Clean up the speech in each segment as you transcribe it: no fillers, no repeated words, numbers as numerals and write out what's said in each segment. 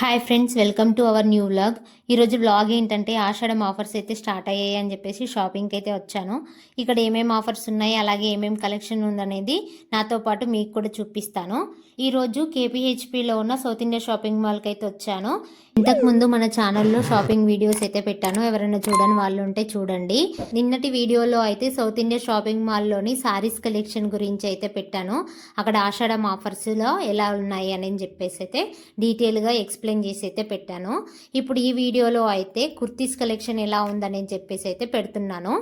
Hi friends, welcome to our new vlog. ఈరోజు vlog ఏంటంటే ఆషాఢం offers అయితే స్టార్ట్ అయ్యాయి అని చెప్పేసి షాపింగ్కి అయితే వచ్చాను. ఇక్కడ ఏమేమి ఆఫర్స్ ఉన్నాయి, అలాగే ఏమేమి కలెక్షన్ ఉందనేది నాతో పాటు మీకు కూడా చూపిస్తాను. ఈరోజు కేపీహెచ్పిలో ఉన్న సౌత్ ఇండియా షాపింగ్ మాల్కి అయితే వచ్చాను. ఇంతకుముందు మన ఛానల్లో షాపింగ్ వీడియోస్ అయితే పెట్టాను, ఎవరైనా చూడని వాళ్ళు ఉంటే చూడండి. నిన్నటి వీడియోలో అయితే సౌత్ ఇండియా షాపింగ్ మాల్లోని సారీస్ కలెక్షన్ గురించి అయితే పెట్టాను. అక్కడ ఆషాఢం ఆఫర్స్లో ఎలా ఉన్నాయి అని చెప్పేసి అయితే డీటెయిల్గా ఎక్స్ప్లెయిన్ చేసి అయితే పెట్టాను. ఇప్పుడు ఈ వీడియోలో అయితే కుర్తీస్ కలెక్షన్ ఎలా ఉందని చెప్పేసి అయితే పెడుతున్నాను.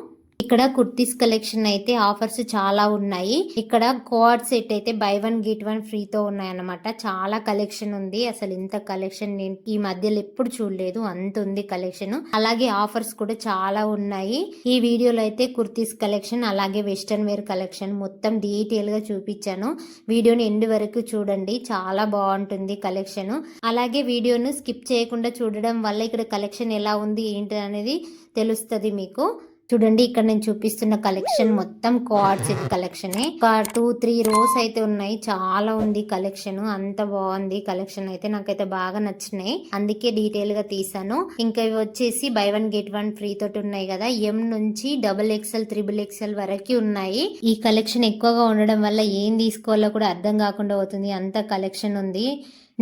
ఇక్కడ కుర్తీస్ కలెక్షన్ అయితే ఆఫర్స్ చాలా ఉన్నాయి. ఇక్కడ కోఆర్డ్ సెట్ అయితే బై వన్ గెట్ వన్ ఫ్రీతో ఉన్నాయన్నమాట. చాలా కలెక్షన్ ఉంది. అసలు ఇంత కలెక్షన్ నేను ఈ మధ్యలో ఎప్పుడు చూడలేదు, అంత ఉంది కలెక్షన్. అలాగే ఆఫర్స్ కూడా చాలా ఉన్నాయి. ఈ వీడియోలో అయితే కుర్తీస్ కలెక్షన్ అలాగే వెస్టర్న్ వేర్ కలెక్షన్ మొత్తం డీటెయిల్ గా చూపించాను. వీడియోని ఎండ్ వరకు చూడండి, చాలా బాగుంటుంది కలెక్షన్. అలాగే వీడియోను స్కిప్ చేయకుండా చూడడం వల్ల ఇక్కడ కలెక్షన్ ఎలా ఉంది ఏంటి అనేది తెలుస్తుంది మీకు. చూడండి, ఇక్కడ నేను చూపిస్తున్న కలెక్షన్ మొత్తం కోఆర్డ్ సెట్ కలెక్షనే. ఒక 2-3 రోస్ అయితే ఉన్నాయి. చాలా ఉంది కలెక్షన్, అంత బాగుంది కలెక్షన్ అయితే. నాకైతే బాగా నచ్చినాయి, అందుకే డీటెయిల్ గా తీసాను. ఇంకా ఇవి వచ్చేసి by one get one free తోటి ఉన్నాయి కదా. ఎం నుంచి XXL, XXL వరకు ఉన్నాయి. ఈ కలెక్షన్ ఎక్కువగా ఉండడం వల్ల ఏం తీసుకోవాలో కూడా అర్థం కాకుండా అవుతుంది, అంత కలెక్షన్ ఉంది.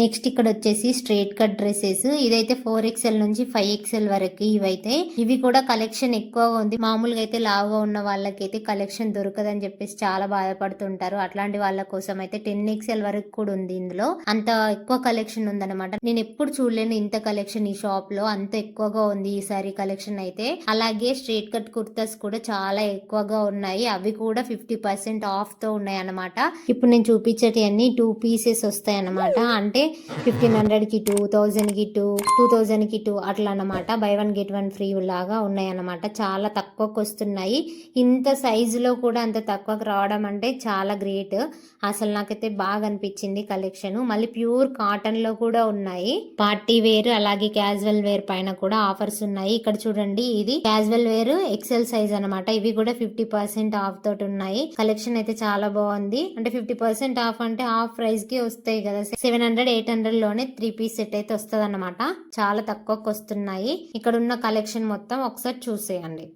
నెక్స్ట్ ఇక్కడ వచ్చేసి స్ట్రైట్ కట్ డ్రెస్సెస్. ఇదైతే 4XL నుంచి 5XL వరకు ఇవైతే. ఇవి కూడా కలెక్షన్ ఎక్కువగా ఉంది. మామూలుగా అయితే లావుగా ఉన్న వాళ్ళకైతే కలెక్షన్ దొరకదని చెప్పేసి చాలా బాధపడుతుంటారు. అట్లాంటి వాళ్ళ కోసం అయితే 10XL వరకు కూడా ఉంది. ఇందులో అంత ఎక్కువ కలెక్షన్ ఉందన్నమాట. నేను ఎప్పుడు చూడలేను ఇంత కలెక్షన్ ఈ షాప్ లో, అంత ఎక్కువగా ఉంది ఈసారి కలెక్షన్ అయితే. అలాగే స్ట్రైట్ కట్ కుర్తాస్ కూడా చాలా ఎక్కువగా ఉన్నాయి. అవి కూడా 50% ఆఫ్ తో ఉన్నాయి అన్నమాట. ఇప్పుడు నేను చూపించేటి అన్ని 2 పీసెస్ వస్తాయి అన్నమాట. అంటే 1500కి 2, 1000కి 2, 2000కి 2 అట్లా అన్నమాట. By one get one free లాగా ఉన్నాయి అన్నమాట. చాలా తక్కువకు వస్తున్నాయి. ఇంత సైజులో కూడా అంత తక్కువకు రావడం అంటే చాలా గ్రేట్. అసలు నాకైతే బాగా అనిపించింది కలెక్షన్. మళ్ళీ ప్యూర్ కాటన్ లో కూడా ఉన్నాయి. పార్టీ వేర్ అలాగే క్యాజువల్ వేర్ పైన కూడా ఆఫర్స్ ఉన్నాయి. ఇక్కడ చూడండి, ఇది క్యాజువల్ వేర్ ఎక్సెల్ సైజ్ అనమాట. ఇవి కూడా 50% ఆఫ్ తోటి ఉన్నాయి. కలెక్షన్ అయితే చాలా బాగుంది. అంటే 50% ఆఫ్ అంటే హాఫ్ ప్రైస్ కి వస్తాయి కదా. 700, 800 లోనే 3 పీస్ సెట్ అయితే వస్తుంది అన్నమాట. చాలా తక్కువకు వస్తున్నాయి. ఇక్కడ ఉన్న కలెక్షన్ మొత్తం ఒకసారి చూసేయండి.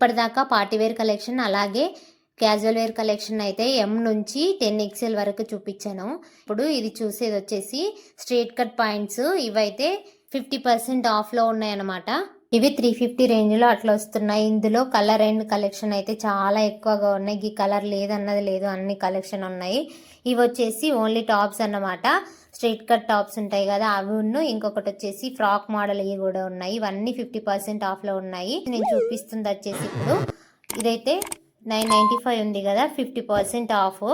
ఇప్పటిదాకా పార్టీ వేర్ కలెక్షన్ అలాగే క్యాజువల్ వేర్ కలెక్షన్ అయితే M నుంచి 10XL వరకు చూపించాను. ఇప్పుడు ఇది చూసేది వచ్చేసి స్ట్రేట్ కట్ పాయింట్స్. ఇవైతే 50% ఆఫ్లో ఉన్నాయన్నమాట. ఇవి 350 రేంజ్లో అట్లా వస్తున్నాయి. ఇందులో కలర్ అండ్ కలెక్షన్ అయితే చాలా ఎక్కువగా ఉన్నాయి. ఈ కలర్ లేదన్నది లేదు, అన్ని కలెక్షన్ ఉన్నాయి. ఇవి వచ్చేసి ఓన్లీ టాప్స్ అన్నమాట. స్ట్రైట్ కట్ టాప్స్ ఉంటాయి కదా అవి ఇంకొకటి వచ్చేసి ఫ్రాక్ మోడల్ ఇవి కూడా ఉన్నాయి. ఇవన్నీ 50% ఆఫ్లో ఉన్నాయి. నేను చూపిస్తుంది వచ్చేసి ఇప్పుడు ఇదైతే 995 ఉంది కదా, 50% ఆఫ్.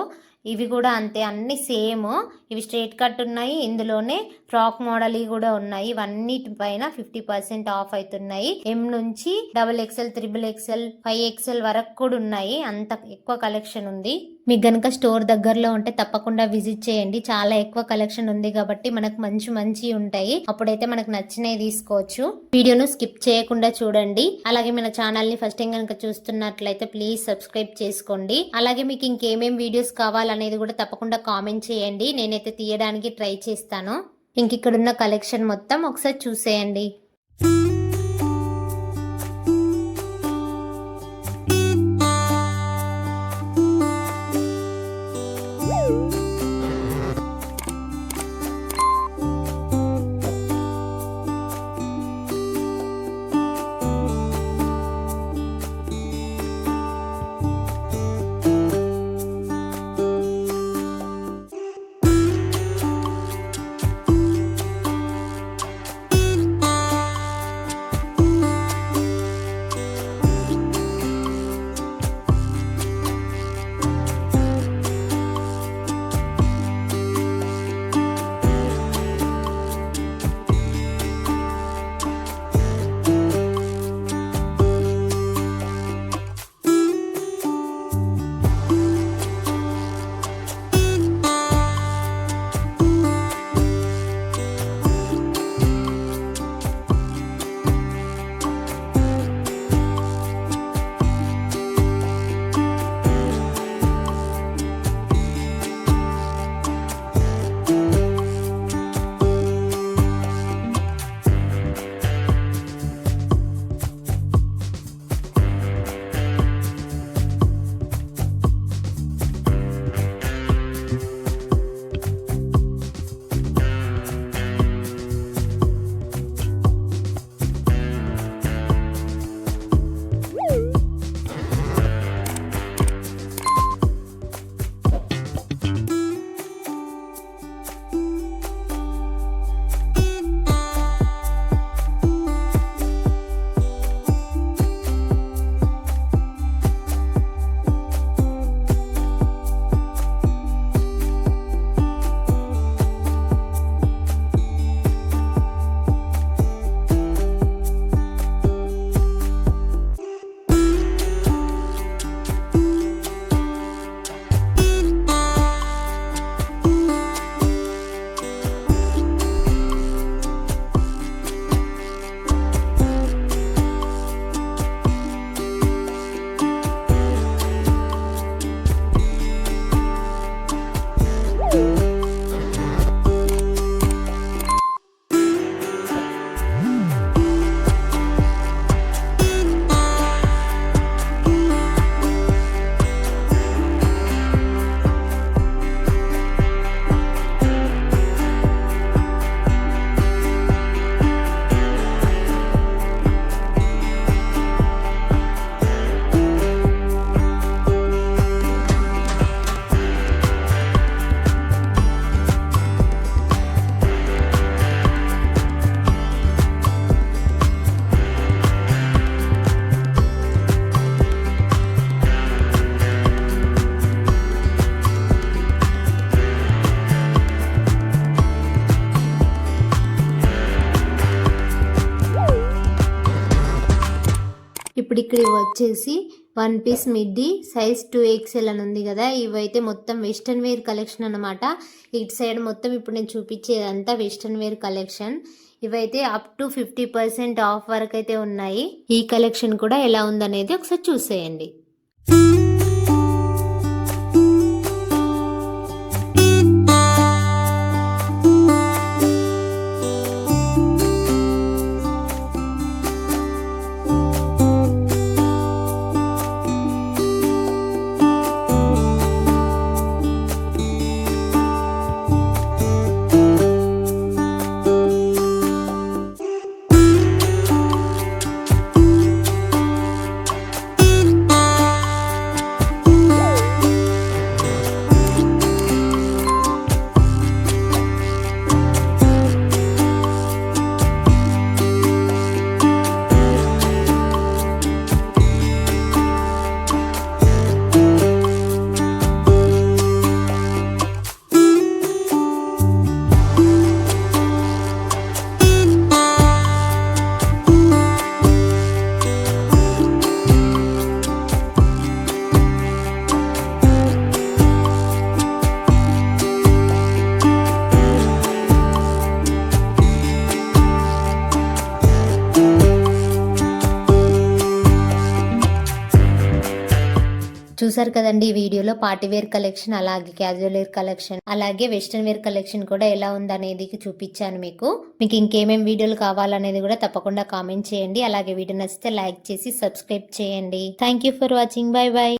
ఇవి కూడా అంతే, అన్ని సేమ్. ఇవి స్ట్రైట్ కట్ ఉన్నాయి, ఇందులోనే ఫ్రాక్ మోడల్ కూడా ఉన్నాయి. ఇవన్నిటి పైన 50% ఆఫ్ అవుతున్నాయి. M నుంచి XXL, XXL, 5XL వరకు కూడా ఉన్నాయి. అంత ఎక్కువ కలెక్షన్ ఉంది. మీకు గనుక స్టోర్ దగ్గరలో ఉంటే తప్పకుండా విజిట్ చేయండి. చాలా ఎక్కువ కలెక్షన్ ఉంది కాబట్టి మనకు మంచి ఉంటాయి. అప్పుడైతే మనకు నచ్చినవి తీసుకోవచ్చు. వీడియోను స్కిప్ చేయకుండా చూడండి. అలాగే మన ఛానల్ ని ఫస్ట్ టైం కనుక చూస్తున్నట్లయితే ప్లీజ్ సబ్స్క్రైబ్ చేసుకోండి. అలాగే మీకు ఇంకేమేం వీడియోస్ కావాలనేది కూడా తప్పకుండా కామెంట్ చేయండి. నేనైతే తీయడానికి ట్రై చేస్తాను. ఇంక ఇక్కడున్న కలెక్షన్ మొత్తం ఒకసారి చూసేయండి. ఇప్పుడు ఇక్కడ వచ్చేసి 1 పీస్ మిడ్డీ సైజ్ 2XL అని ఉంది కదా, ఇవైతే మొత్తం వెస్ట్రన్ వేర్ కలెక్షన్ అనమాట. ఇటు సైడ్ మొత్తం ఇప్పుడు నేను చూపించేదంతా వెస్ట్రన్ వేర్ కలెక్షన్. ఇవైతే అప్ టు 50% ఆఫ్ వరకు అయితే ఉన్నాయి. ఈ కలెక్షన్ కూడా ఎలా ఉందనేది ఒకసారి చూసేయండి. చూసారు కదండి ఈ వీడియోలో పార్టీ వేర్ కలెక్షన్, అలాగే క్యాజువల్ వేర్ కలెక్షన్, అలాగే వెస్ట్రన్ వేర్ కలెక్షన్ కూడా ఎలా ఉందనేది చూపించాను మీకు ఇంకేమేం వీడియోలు కావాలనేది కూడా తప్పకుండా కామెంట్ చేయండి. అలాగే వీడియో నచ్చితే లైక్ చేసి సబ్స్క్రైబ్ చేయండి. Thank you for watching. By by.